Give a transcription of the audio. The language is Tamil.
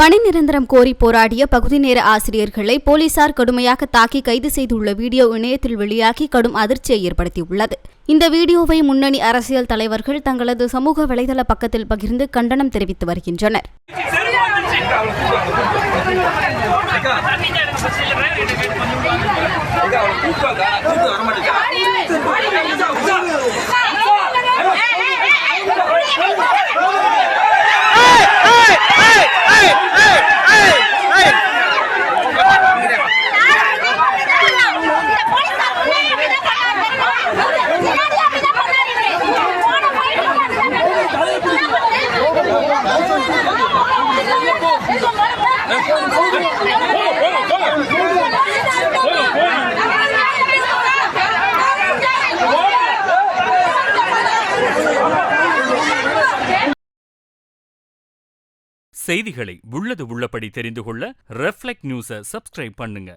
பணி நிரந்தரம் கோரி போராடிய பகுதி நேர ஆசிரியர்களை போலீசார் கடுமையாக தாக்கி கைது செய்துள்ள வீடியோ இணையத்தில் வெளியாகி கடும் அதிர்ச்சியை ஏற்படுத்தியுள்ளது. இந்த வீடியோவை முன்னணி அரசியல் தலைவர்கள் தங்களது சமூக வலைதள பக்கத்தில் பகிர்ந்து கண்டனம் தெரிவித்து வருகின்றனர். செய்திகளை உள்ளது உள்ளபடி தெரிந்து கொள்ள ரெஃப்ளெக்ட் நியூஸை சப்ஸ்கிரைப் பண்ணுங்க.